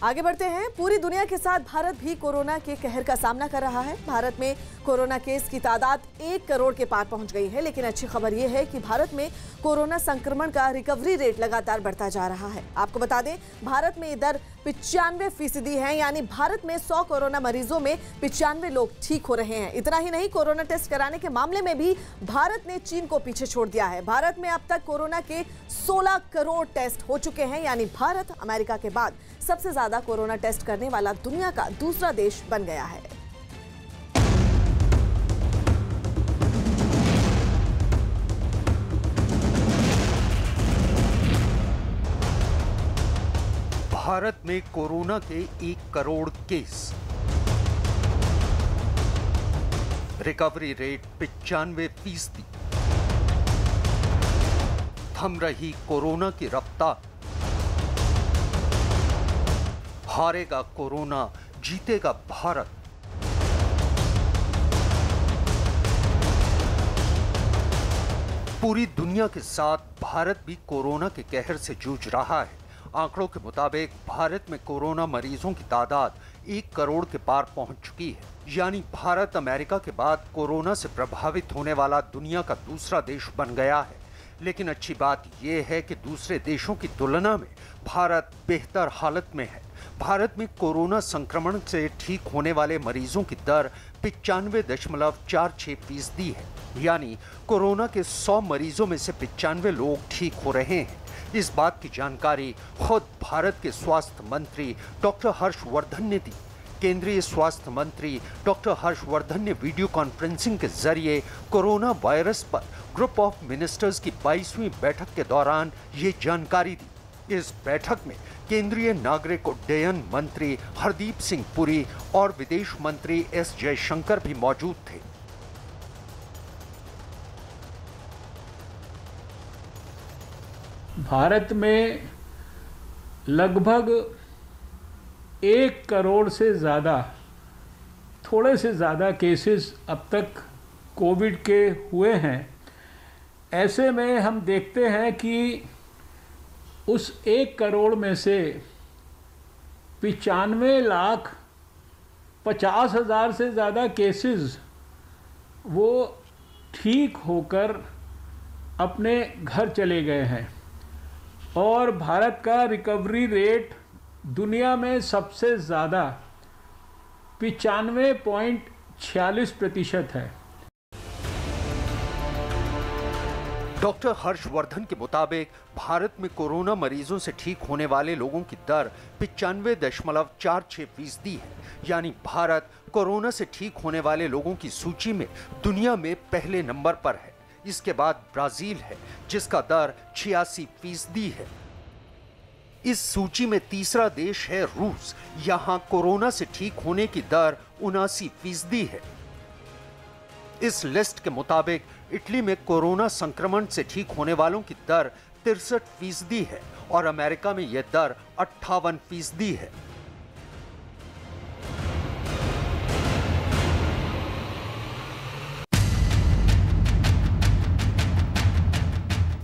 आगे बढ़ते हैं। पूरी दुनिया के साथ भारत भी कोरोना के कहर का सामना कर रहा है। भारत में कोरोना केस की तादाद 1 करोड़ के पार पहुंच गई है। लेकिन अच्छी खबर यह है कि भारत में कोरोना संक्रमण का रिकवरी रेट लगातार बढ़ता जा रहा है। आपको बता दें, भारत में ये दर 95% है, यानी भारत में 100 कोरोना मरीजों में 95 लोग ठीक हो रहे हैं। इतना ही नहीं, कोरोना टेस्ट कराने के मामले में भी भारत ने चीन को पीछे छोड़ दिया है। भारत में अब तक कोरोना के 16 करोड़ टेस्ट हो चुके हैं, यानी भारत अमेरिका के बाद सबसे ज्यादा कोरोना टेस्ट करने वाला दुनिया का दूसरा देश बन गया है। भारत में कोरोना के 1 करोड़ केस, रिकवरी रेट 95%, थम रही कोरोना की रफ्तार। हारेगा कोरोना, जीतेगा भारत। पूरी दुनिया के साथ भारत भी कोरोना के कहर से जूझ रहा है। आंकड़ों के मुताबिक भारत में कोरोना मरीजों की तादाद 1 करोड़ के पार पहुंच चुकी है, यानी भारत अमेरिका के बाद कोरोना से प्रभावित होने वाला दुनिया का दूसरा देश बन गया है। लेकिन अच्छी बात यह है कि दूसरे देशों की तुलना में भारत बेहतर हालत में है। भारत में कोरोना संक्रमण से ठीक होने वाले मरीजों की दर 95.46% है, यानी कोरोना के 100 मरीजों में से 95 लोग ठीक हो रहे हैं। इस बात की जानकारी खुद भारत के स्वास्थ्य मंत्री डॉक्टर हर्षवर्धन ने दी। केंद्रीय स्वास्थ्य मंत्री डॉक्टर हर्षवर्धन ने वीडियो कॉन्फ्रेंसिंग के जरिए कोरोना वायरस पर ग्रुप ऑफ मिनिस्टर्स की 22वीं बैठक के दौरान ये जानकारी दी। इस बैठक में केंद्रीय नागरिक उड्डयन मंत्री हरदीप सिंह पुरी और विदेश मंत्री एस जयशंकर भी मौजूद थे। भारत में लगभग 1 करोड़ से ज़्यादा, थोड़े से ज़्यादा केसेस अब तक कोविड के हुए हैं। ऐसे में हम देखते हैं कि उस 1 करोड़ में से 95,50,000 से ज़्यादा केसेस वो ठीक होकर अपने घर चले गए हैं और भारत का रिकवरी रेट दुनिया में सबसे ज़्यादा 95.46% है। डॉक्टर हर्षवर्धन के मुताबिक भारत में कोरोना मरीजों से ठीक होने वाले लोगों की दर 95.46% है, यानी भारत कोरोना से ठीक होने वाले लोगों की सूची में दुनिया में पहले नंबर पर है। इसके बाद ब्राजील है, जिसका दर 86% है। इस सूची में तीसरा देश है रूस। यहां कोरोना से ठीक होने की दर 79% है। इस लिस्ट के मुताबिक इटली में कोरोना संक्रमण से ठीक होने वालों की दर 63% है और अमेरिका में यह दर 58% है।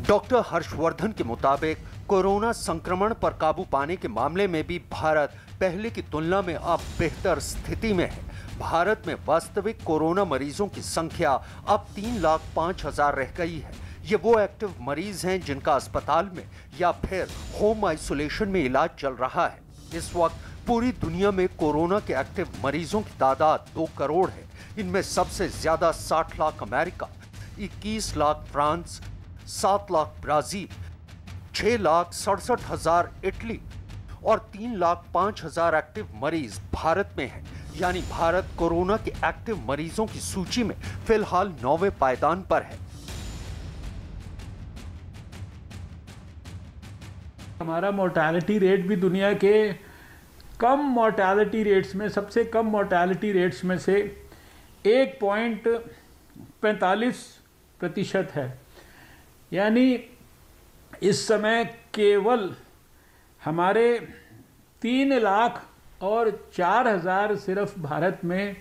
डॉक्टर हर्षवर्धन के मुताबिक कोरोना संक्रमण पर काबू पाने के मामले में भी भारत पहले की तुलना में अब बेहतर स्थिति में है। भारत में वास्तविक कोरोना मरीजों की संख्या अब 3,05,000 रह गई है। ये वो एक्टिव मरीज हैं जिनका अस्पताल में या फिर होम आइसोलेशन में इलाज चल रहा है। इस वक्त पूरी दुनिया में कोरोना के एक्टिव मरीजों की तादाद 2 करोड़ है। इनमें सबसे ज्यादा 60 lakh America, 21 lakh France, 7 lakh Brazil, 6,67,000 Italy और 3,05,000 एक्टिव मरीज भारत में हैं। यानी भारत कोरोना के एक्टिव मरीजों की सूची में फिलहाल 9वें पायदान पर है। हमारा मोर्टालिटी रेट भी दुनिया के कम मोर्टालिटी रेट्स में, सबसे कम मोर्टालिटी रेट्स में से 1.45% है। यानी इस समय केवल हमारे 3,04,000 सिर्फ भारत में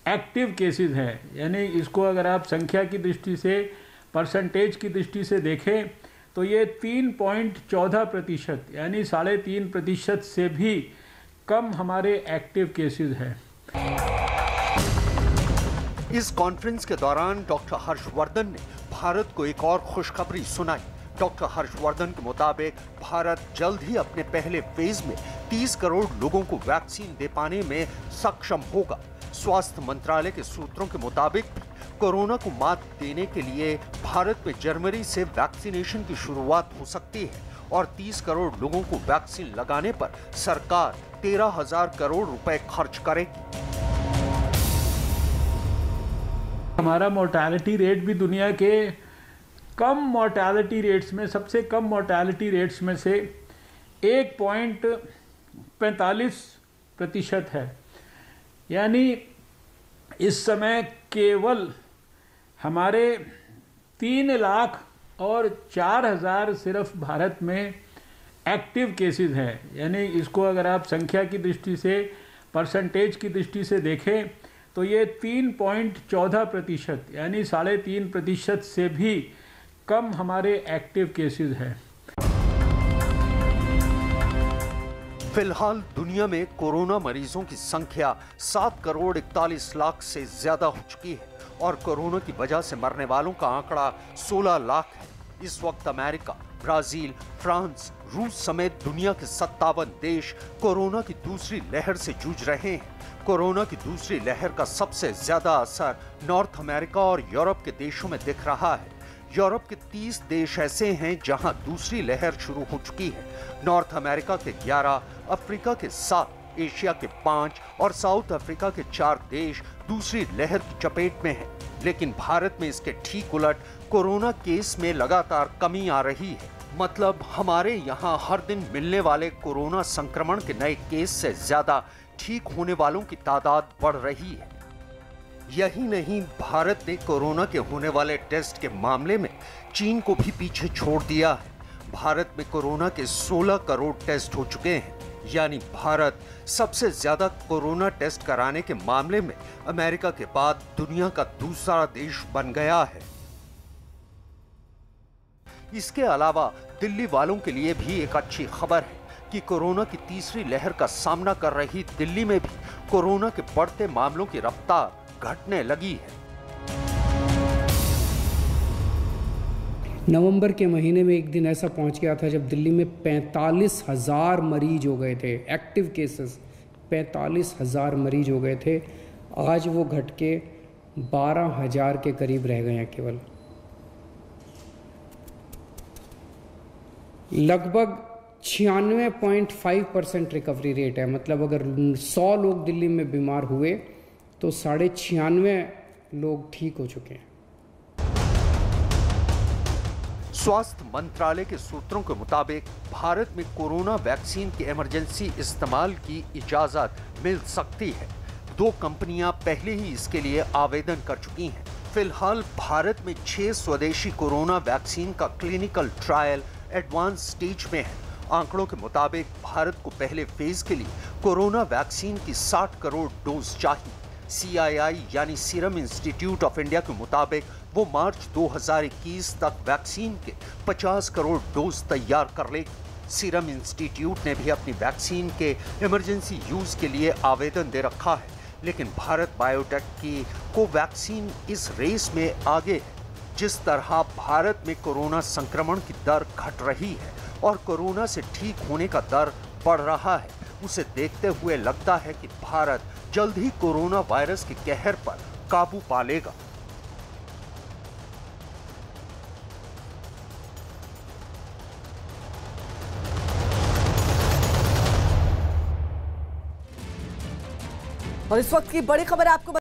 एक्टिव केसेस हैं। यानी इसको अगर आप संख्या की दृष्टि से, परसेंटेज की दृष्टि से देखें तो ये 3.14% यानी 3.5% से भी कम हमारे एक्टिव केसेस हैं। इस कॉन्फ्रेंस के दौरान डॉक्टर हर्षवर्धन ने भारत को एक और खुशखबरी सुनाई। डॉक्टर हर्षवर्धन के मुताबिक भारत जल्द ही अपने पहले फेज में 30 करोड़ लोगों को वैक्सीन दे पाने में सक्षम होगा। स्वास्थ्य मंत्रालय के सूत्रों के मुताबिक कोरोना को मात देने के लिए भारत में जनवरी से वैक्सीनेशन की शुरुआत हो सकती है और 30 करोड़ लोगों को वैक्सीन लगाने पर सरकार 13,000 करोड़ रुपए खर्च करेगी। हमारा मोर्टालिटी रेट भी दुनिया के कम मोर्टालिटी रेट्स में, सबसे कम मोर्टालिटी रेट्स में से 1.45% है। यानी इस समय केवल हमारे 3,04,000 सिर्फ भारत में एक्टिव केसेस हैं। यानी इसको अगर आप संख्या की दृष्टि से, परसेंटेज की दृष्टि से देखें तो ये 3.14% यानी 3.5% से भी कम हमारे एक्टिव केसेस हैं। फिलहाल दुनिया में कोरोना मरीजों की संख्या 7,41,00,000 से ज्यादा हो चुकी है और कोरोना की वजह से मरने वालों का आंकड़ा 16 लाख है। इस वक्त अमेरिका, ब्राजील, फ्रांस, रूस समेत दुनिया के 57 देश कोरोना की दूसरी लहर से जूझ रहे हैं। कोरोना की दूसरी लहर का सबसे ज्यादा असर नॉर्थ अमेरिका और यूरोप के देशों में दिख रहा है। यूरोप के 30 देश ऐसे हैं जहां दूसरी लहर शुरू हो चुकी है। नॉर्थ अमेरिका के 11, अफ्रीका के 7, एशिया के 5 और साउथ अफ्रीका के 4 देश दूसरी लहर की चपेट में हैं। लेकिन भारत में इसके ठीक उलट कोरोना केस में लगातार कमी आ रही है। मतलब हमारे यहाँ हर दिन मिलने वाले कोरोना संक्रमण के नए केस से ज्यादा ठीक होने वालों की तादाद बढ़ रही है। यही नहीं, भारत ने कोरोना के होने वाले टेस्ट के मामले में चीन को भी पीछे छोड़ दिया है। भारत में कोरोना के 16 करोड़ टेस्ट हो चुके हैं। यानी भारत सबसे ज्यादा कोरोना टेस्ट कराने के मामले में अमेरिका के बाद दुनिया का दूसरा देश बन गया है। इसके अलावा दिल्ली वालों के लिए भी एक अच्छी खबर है कि कोरोना की तीसरी लहर का सामना कर रही दिल्ली में भी कोरोना के बढ़ते मामलों की रफ्तार घटने लगी है। नवंबर के महीने में एक दिन ऐसा पहुंच गया था जब दिल्ली में 45,000 मरीज हो गए थे। एक्टिव केसेस 45,000 मरीज हो गए थे। आज वो घट के 12,000 के करीब रह गए हैं केवल। लगभग 96.5% रिकवरी रेट है। मतलब अगर 100 लोग दिल्ली में बीमार हुए तो 96.5 लोग ठीक हो चुके हैं। स्वास्थ्य मंत्रालय के सूत्रों के मुताबिक भारत में कोरोना वैक्सीन के इमरजेंसी इस्तेमाल की इजाजत मिल सकती है। 2 कंपनियां पहले ही इसके लिए आवेदन कर चुकी हैं। फिलहाल भारत में 6 स्वदेशी कोरोना वैक्सीन का क्लिनिकल ट्रायल एडवांस स्टेज में है। आंकड़ों के मुताबिक भारत को पहले फेज के लिए कोरोना वैक्सीन की 60 करोड़ डोज चाहिए। CII यानी सीरम इंस्टीट्यूट ऑफ इंडिया के मुताबिक वो मार्च 2021 तक वैक्सीन के 50 करोड़ डोज तैयार कर लेगी। सीरम इंस्टीट्यूट ने भी अपनी वैक्सीन के इमरजेंसी यूज के लिए आवेदन दे रखा है। लेकिन भारत बायोटेक की कोवैक्सीन इस रेस में आगे है। जिस तरह भारत में कोरोना संक्रमण की दर घट रही है और कोरोना से ठीक होने का दर बढ़ रहा है, उसे देखते हुए लगता है कि भारत जल्द ही कोरोना वायरस के कहर पर काबू पा लेगा। और इस वक्त की बड़ी खबर आपको